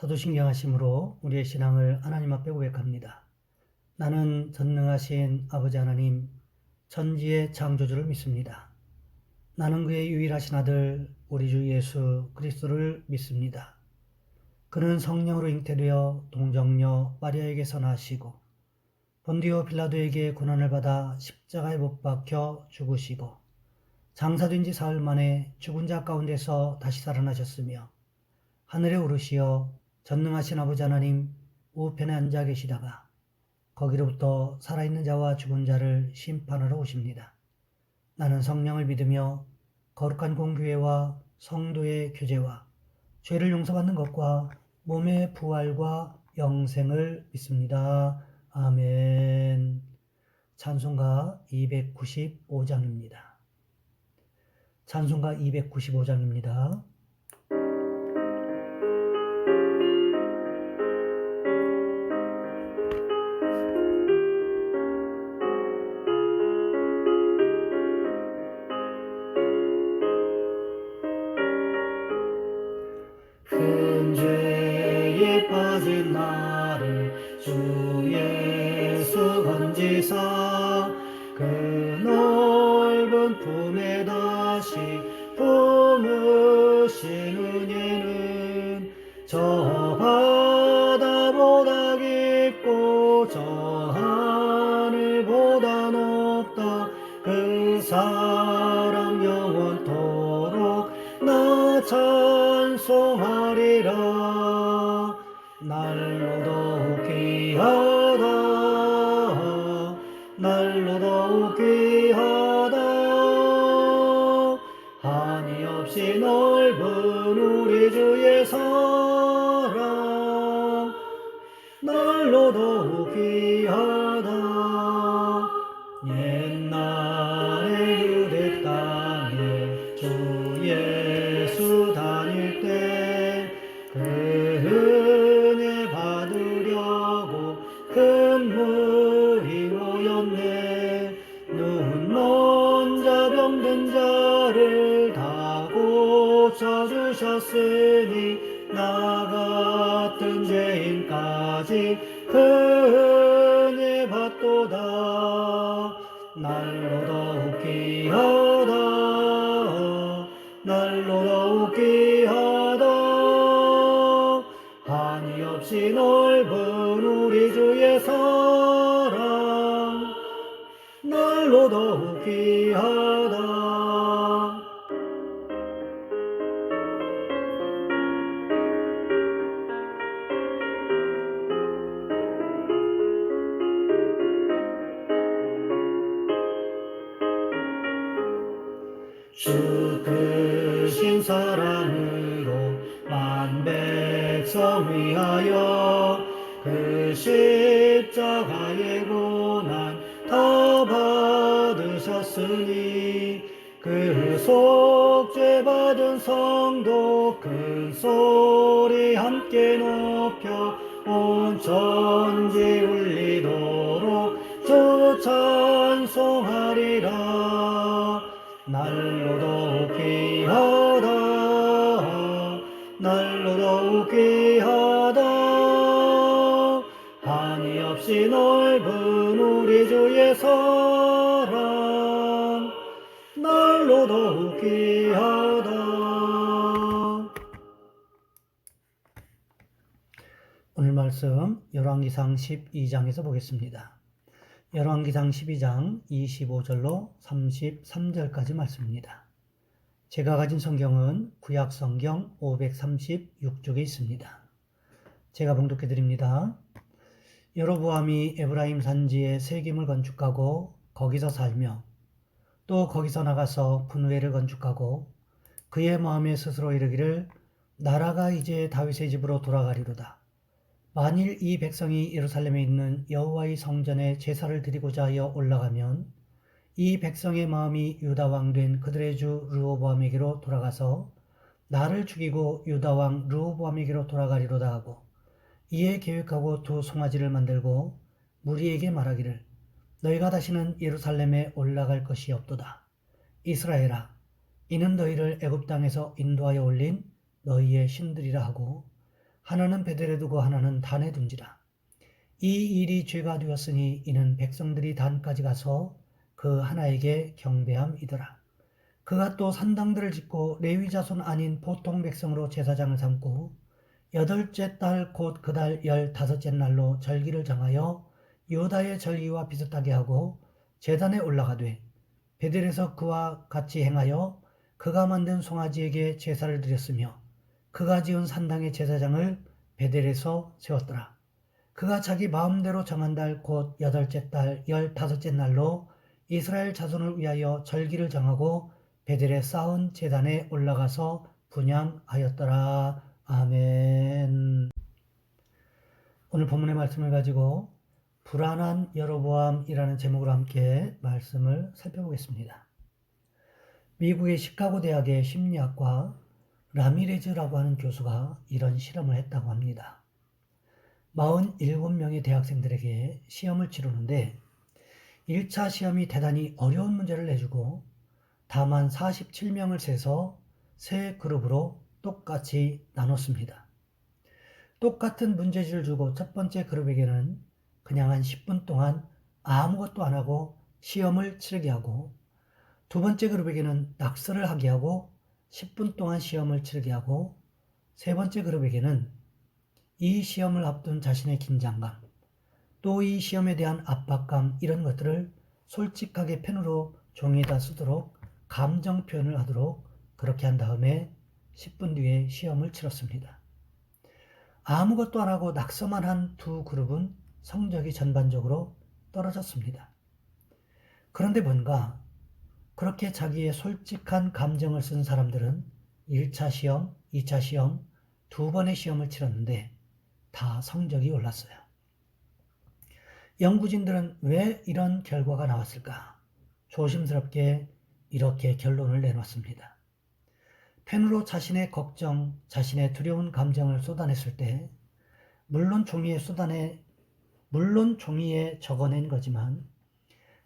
사도신경하심으로 우리의 신앙을 하나님 앞에 고백합니다. 나는 전능하신 아버지 하나님, 천지의 창조주를 믿습니다. 나는 그의 유일하신 아들 우리 주 예수 그리스도를 믿습니다. 그는 성령으로 잉태되어 동정녀 마리아에게서 나시고 본디오 빌라도에게 고난을 받아 십자가에 못 박혀 죽으시고 장사된 지 사흘 만에 죽은 자 가운데서 다시 살아나셨으며 하늘에 오르시어 전능하신 아버지 하나님 우편에 앉아 계시다가 거기로부터 살아있는 자와 죽은 자를 심판하러 오십니다. 나는 성령을 믿으며 거룩한 공교회와 성도의 교제와 죄를 용서받는 것과 몸의 부활과 영생을 믿습니다. 아멘. 찬송가 295장입니다. 찬송가 295장입니다. 큰 죄에 빠진 나를 주 예수 건지사 그 넓은 품에 다시 품으신 은혜는 저 바다보다 깊고 저 하늘보다 높다. 그 사랑 영원토록 나 찬송하리라. 날로 더욱 귀하다. 날로 더욱 귀하다. 한이 없이 넓은 우리 주의 사랑 날로 더욱 귀하다. 옛날에 유대 땅에 주 예수 다닐 때 그 은혜 받으려고 큰 물이 모였네. 눈먼 자 병든 자를 다 고쳐주셨으니 나 같은 죄인까지 그 은혜 받도다. 날로 더욱 귀하다. 날로 더욱 귀하다. 한이 없이 넓은 우리 주의 사랑 날로 더욱 귀하다. 주 크신 사랑으로 만 백성 위하여 그 십자가의 고난 다 받으셨으니 그 속죄 받은 성도 큰 소리 함께 높여 온 천지 울리도록 주 찬송하리라. 날로 더욱 귀하다. 날로 더욱 귀하다. 한이 없이 넓은 우리 주의 사랑 날로 더욱 귀하다. 오늘 말씀 열왕기상 12장에서 보겠습니다. 열왕기상 12장 25절로 33절까지 말씀입니다. 제가 가진 성경은 구약성경 536쪽에 있습니다. 제가 봉독해 드립니다. 여로보암이 에브라임 산지에 세겜을 건축하고 거기서 살며 또 거기서 나가서 분회를 건축하고 그의 마음에 스스로 이르기를 나라가 이제 다윗의 집으로 돌아가리로다. 만일 이 백성이 예루살렘에 있는 여호와의 성전에 제사를 드리고자 하여 올라가면 이 백성의 마음이 유다 왕 된 그들의 주 르호보암에게로 돌아가서 나를 죽이고 유다 왕 르호보암에게로 돌아가리로다 하고 이에 계획하고 두 송아지를 만들고 무리에게 말하기를 너희가 다시는 예루살렘에 올라갈 것이 없도다. 이스라엘아, 이는 너희를 애굽 땅에서 인도하여 올린 너희의 신들이라 하고 하나는 베델에 두고 하나는 단에 둔지라. 이 일이 죄가 되었으니 이는 백성들이 단까지 가서 그 하나에게 경배함이더라. 그가 또 산당들을 짓고 레위 자손 아닌 보통 백성으로 제사장을 삼고 여덟째 달 곧 그 달 15째 날로 절기를 정하여 유다의 절기와 비슷하게 하고 제단에 올라가되 베델에서 그와 같이 행하여 그가 만든 송아지에게 제사를 드렸으며 그가 지은 산당의 제사장을 베델에서 세웠더라. 그가 자기 마음대로 정한 달 곧 여덟째 달 15째 날로 이스라엘 자손을 위하여 절기를 정하고 베델에 쌓은 제단에 올라가서 분향하였더라. 아멘. 오늘 본문의 말씀을 가지고 불안한 여로보암이라는 제목으로 함께 말씀을 살펴보겠습니다. 미국의 시카고 대학의 심리학과 라미레즈라고 하는 교수가 이런 실험을 했다고 합니다. 47명의 대학생들에게 시험을 치르는데 1차 시험이 대단히 어려운 문제를 내주고 다만 47명을 세서 세 그룹으로 똑같이 나눴습니다. 똑같은 문제지를 주고 첫 번째 그룹에게는 그냥 한 10분 동안 아무것도 안 하고 시험을 치르게 하고 두 번째 그룹에게는 낙서를 하게 하고 10분 동안 시험을 치르게 하고 세 번째 그룹에게는 이 시험을 앞둔 자신의 긴장감, 또 이 시험에 대한 압박감 이런 것들을 솔직하게 펜으로 종이에다 쓰도록 감정 표현을 하도록 그렇게 한 다음에 10분 뒤에 시험을 치렀습니다. 아무것도 안 하고 낙서만 한 두 그룹은 성적이 전반적으로 떨어졌습니다. 그런데 뭔가 그렇게 자기의 솔직한 감정을 쓴 사람들은 1차 시험, 2차 시험, 두 번의 시험을 치렀는데 다 성적이 올랐어요. 연구진들은 왜 이런 결과가 나왔을까? 조심스럽게 이렇게 결론을 내놓습니다. 펜으로 자신의 걱정, 자신의 두려운 감정을 쏟아냈을 때 물론 종이에 적어낸 거지만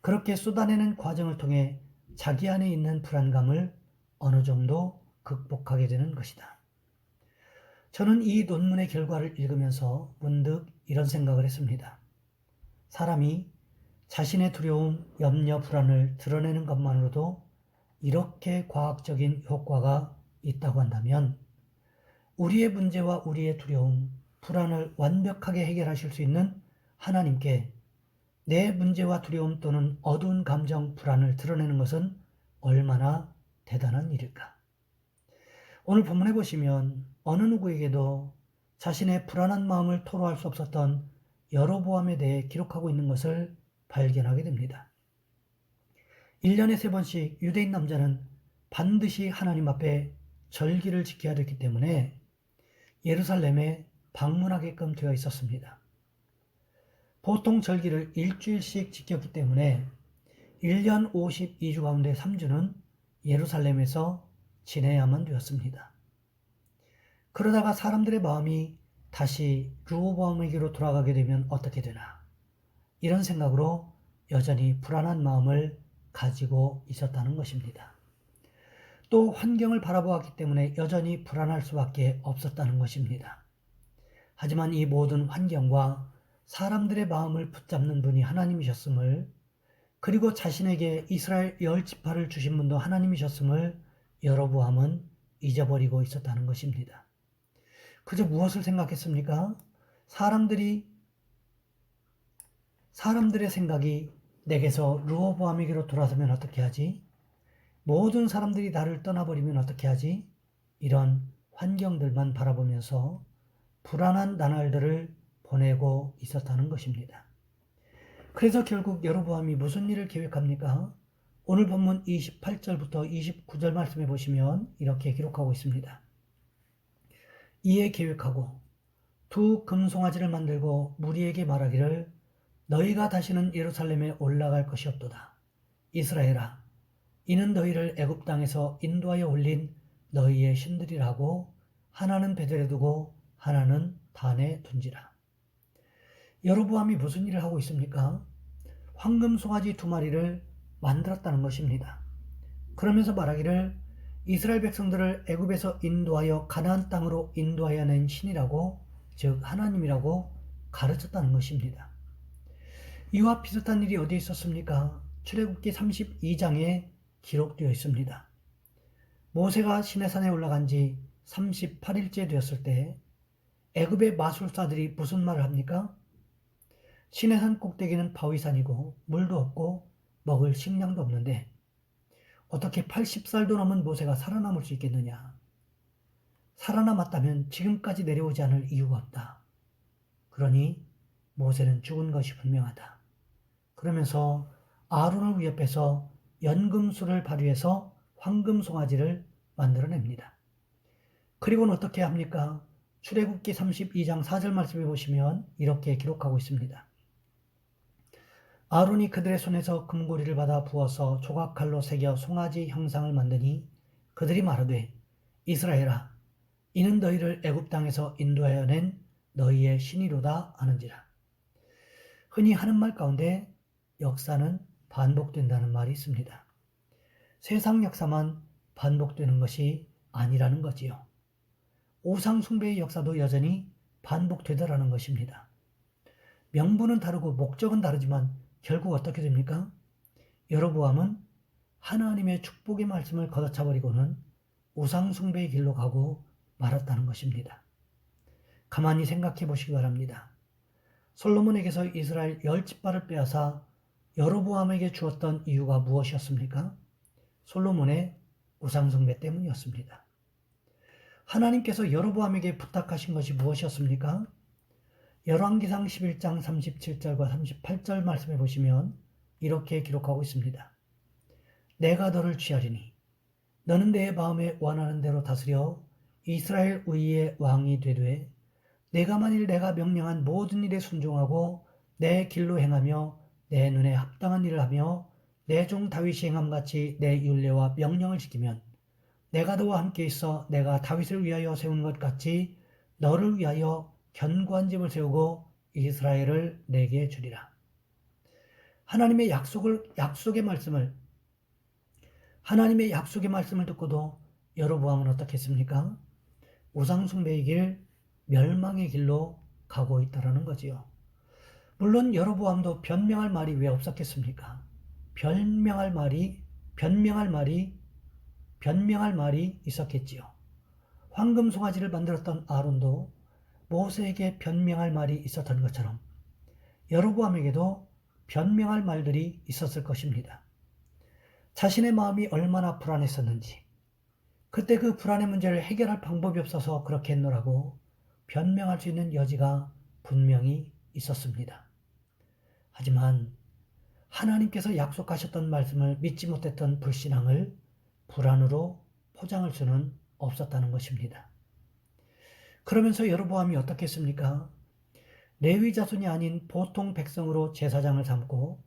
그렇게 쏟아내는 과정을 통해 자기 안에 있는 불안감을 어느 정도 극복하게 되는 것이다. 저는 이 논문의 결과를 읽으면서 문득 이런 생각을 했습니다. 사람이 자신의 두려움, 염려, 불안을 드러내는 것만으로도 이렇게 과학적인 효과가 있다고 한다면 우리의 문제와 우리의 두려움, 불안을 완벽하게 해결하실 수 있는 하나님께 내 문제와 두려움 또는 어두운 감정, 불안을 드러내는 것은 얼마나 대단한 일일까? 오늘 본문에 보시면 어느 누구에게도 자신의 불안한 마음을 토로할 수 없었던 여로보암에 대해 기록하고 있는 것을 발견하게 됩니다. 1년에 3번씩 유대인 남자는 반드시 하나님 앞에 절기를 지켜야 됐기 때문에 예루살렘에 방문하게끔 되어 있었습니다. 보통 절기를 일주일씩 지켰기 때문에 1년 52주 가운데 3주는 예루살렘에서 지내야만 되었습니다. 그러다가 사람들의 마음이 다시 르호보암에게로 돌아가게 되면 어떻게 되나? 이런 생각으로 여전히 불안한 마음을 가지고 있었다는 것입니다. 또 환경을 바라보았기 때문에 여전히 불안할 수밖에 없었다는 것입니다. 하지만 이 모든 환경과 사람들의 마음을 붙잡는 분이 하나님이셨음을, 그리고 자신에게 이스라엘 10지파를 주신 분도 하나님이셨음을 여로보암은 잊어버리고 있었다는 것입니다. 그저 무엇을 생각했습니까? 사람들의 생각이 내게서 르호보암에게로 돌아서면 어떻게 하지? 모든 사람들이 나를 떠나버리면 어떻게 하지? 이런 환경들만 바라보면서 불안한 나날들을 보내고 있었다는 것입니다. 그래서 결국 여로보암이 무슨 일을 계획합니까? 오늘 본문 28절부터 29절 말씀해 보시면 이렇게 기록하고 있습니다. 이에 계획하고 두 금송아지를 만들고 무리에게 말하기를 너희가 다시는 예루살렘에 올라갈 것이 없도다. 이스라엘아, 이는 너희를 애굽 땅에서 인도하여 올린 너희의 신들이라고 하나는 베델에 두고 하나는 단에 둔지라. 여로보암이 무슨 일을 하고 있습니까? 황금 송아지 2마리를 만들었다는 것입니다. 그러면서 말하기를 이스라엘 백성들을 애굽에서 인도하여 가나안 땅으로 인도하여 낸 신이라고 즉 하나님이라고 가르쳤다는 것입니다. 이와 비슷한 일이 어디에 있었습니까? 출애굽기 32장에 기록되어 있습니다. 모세가 시내산에 올라간 지 38일째 되었을 때 애굽의 마술사들이 무슨 말을 합니까? 시내산 꼭대기는 바위산이고 물도 없고 먹을 식량도 없는데 어떻게 80살도 넘은 모세가 살아남을 수 있겠느냐? 살아남았다면 지금까지 내려오지 않을 이유가 없다. 그러니 모세는 죽은 것이 분명하다. 그러면서 아론을 위협해서 연금술을 발휘해서 황금 송아지를 만들어냅니다. 그리고는 어떻게 합니까? 출애굽기 32장 4절 말씀에 보시면 이렇게 기록하고 있습니다. 아론이 그들의 손에서 금고리를 받아 부어서 조각칼로 새겨 송아지 형상을 만드니 그들이 말하되 이스라엘아 이는 너희를 애굽 땅에서 인도하여 낸 너희의 신이로다 하는지라. 흔히 하는 말 가운데 역사는 반복된다는 말이 있습니다. 세상 역사만 반복되는 것이 아니라는 거지요. 우상 숭배의 역사도 여전히 반복되더라는 것입니다. 명분은 다르고 목적은 다르지만 결국 어떻게 됩니까? 여로보암은 하나님의 축복의 말씀을 걷어차버리고는 우상 숭배의 길로 가고 말았다는 것입니다. 가만히 생각해 보시기 바랍니다. 솔로몬에게서 이스라엘 10지파를 빼앗아 여로보암에게 주었던 이유가 무엇이었습니까? 솔로몬의 우상 숭배 때문이었습니다. 하나님께서 여로보암에게 부탁하신 것이 무엇이었습니까? 열왕기상 11장 37절과 38절 말씀해 보시면 이렇게 기록하고 있습니다. 내가 너를 취하리니 너는 내 마음에 원하는 대로 다스려 이스라엘 위의 왕이 되되 내가 만일 내가 명령한 모든 일에 순종하고 내 길로 행하며 내 눈에 합당한 일을 하며 내 종 다윗이 행함같이 내 율례와 명령을 지키면 내가 너와 함께 있어 내가 다윗을 위하여 세운 것 같이 너를 위하여 견고한 집을 세우고 이스라엘을 내게 주리라. 하나님의 약속의 말씀을 듣고도 여로보암은 어떻게 했습니까? 우상 숭배의 길, 멸망의 길로 가고 있다라는 거지요. 물론 여로보암도 변명할 말이 왜 없었겠습니까? 변명할 말이 있었겠지요. 황금 송아지를 만들었던 아론도 모세에게 변명할 말이 있었던 것처럼 여로보암에게도 변명할 말들이 있었을 것입니다. 자신의 마음이 얼마나 불안했었는지, 그때 그 불안의 문제를 해결할 방법이 없어서 그렇게 했노라고 변명할 수 있는 여지가 분명히 있었습니다. 하지만 하나님께서 약속하셨던 말씀을 믿지 못했던 불신앙을 불안으로 포장할 수는 없었다는 것입니다. 그러면서 여로보암이 어떻게 했습니까? 레위 자손이 아닌 보통 백성으로 제사장을 삼고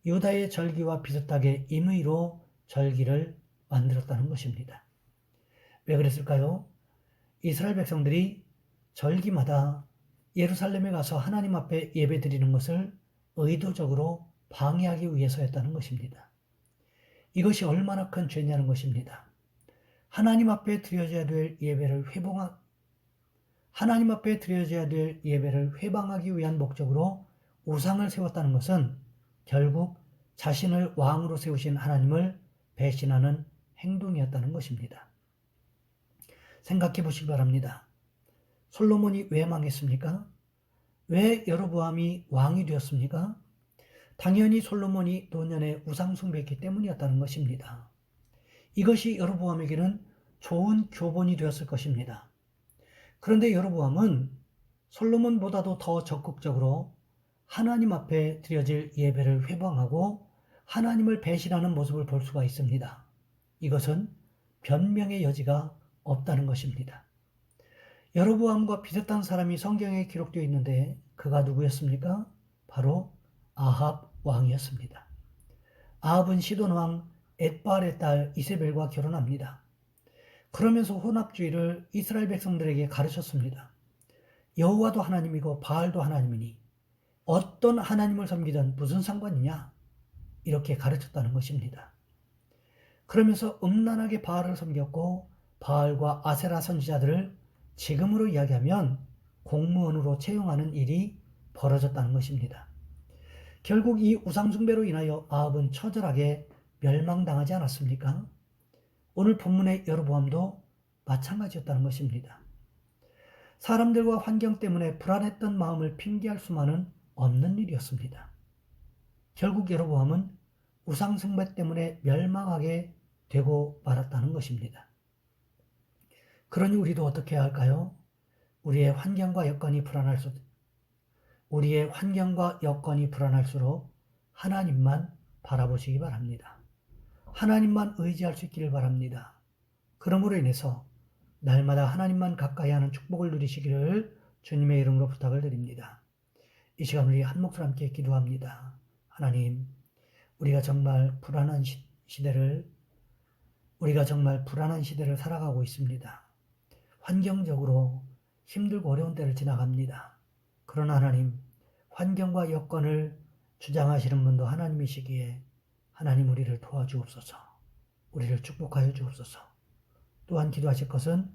유다의 절기와 비슷하게 임의로 절기를 만들었다는 것입니다. 왜 그랬을까요? 이스라엘 백성들이 절기마다 예루살렘에 가서 하나님 앞에 예배드리는 것을 의도적으로 방해하기 위해서였다는 것입니다. 이것이 얼마나 큰 죄냐는 것입니다. 하나님 앞에 드려져야 될 예배를 회방하기 위한 목적으로 우상을 세웠다는 것은 결국 자신을 왕으로 세우신 하나님을 배신하는 행동이었다는 것입니다. 생각해 보시기 바랍니다. 솔로몬이 왜 망했습니까? 왜 여로보암이 왕이 되었습니까? 당연히 솔로몬이 노년에 우상 숭배했기 때문이었다는 것입니다. 이것이 여로보암에게는 좋은 교본이 되었을 것입니다. 그런데 여로보암은 솔로몬보다도 더 적극적으로 하나님 앞에 드려질 예배를 회방하고 하나님을 배신하는 모습을 볼 수가 있습니다. 이것은 변명의 여지가 없다는 것입니다. 여로보암과 비슷한 사람이 성경에 기록되어 있는데 그가 누구였습니까? 바로 아합 왕이었습니다. 아합은 시돈 왕 엣발의 딸 이세벨과 결혼합니다. 그러면서 혼합주의를 이스라엘 백성들에게 가르쳤습니다. 여호와도 하나님이고 바알도 하나님이니 어떤 하나님을 섬기든 무슨 상관이냐? 이렇게 가르쳤다는 것입니다. 그러면서 음란하게 바알을 섬겼고 바알과 아세라 선지자들을 지금으로 이야기하면 공무원으로 채용하는 일이 벌어졌다는 것입니다. 결국 이 우상숭배로 인하여 아합은 처절하게 멸망당하지 않았습니까? 오늘 본문의 여로보암도 마찬가지였다는 것입니다. 사람들과 환경 때문에 불안했던 마음을 핑계할 수만은 없는 일이었습니다. 결국 여로보암은 우상숭배 때문에 멸망하게 되고 말았다는 것입니다. 그러니 우리도 어떻게 해야 할까요? 우리의 환경과 여건이 불안할수록 하나님만 바라보시기 바랍니다. 하나님만 의지할 수 있기를 바랍니다. 그러므로 인해서 날마다 하나님만 가까이 하는 축복을 누리시기를 주님의 이름으로 부탁을 드립니다. 이 시간 우리 한 목소리 함께 기도합니다. 하나님, 우리가 정말 불안한 시대를 살아가고 있습니다. 환경적으로 힘들고 어려운 때를 지나갑니다. 그러나 하나님, 환경과 여건을 주장하시는 분도 하나님이시기에 하나님 우리를 도와주옵소서. 우리를 축복하여 주옵소서. 또한 기도하실 것은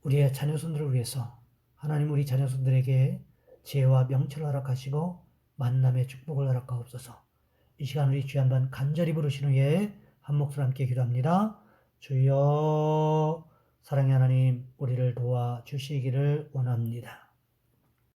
우리의 자녀손들을 위해서 하나님 우리 자녀손들에게 지혜와 명철을 허락하시고 만남의 축복을 허락하옵소서. 이 시간 우리 주여 한번 간절히 부르신 후에 한 목소리 함께 기도합니다. 주여, 사랑의 하나님, 우리를 도와주시기를 원합니다.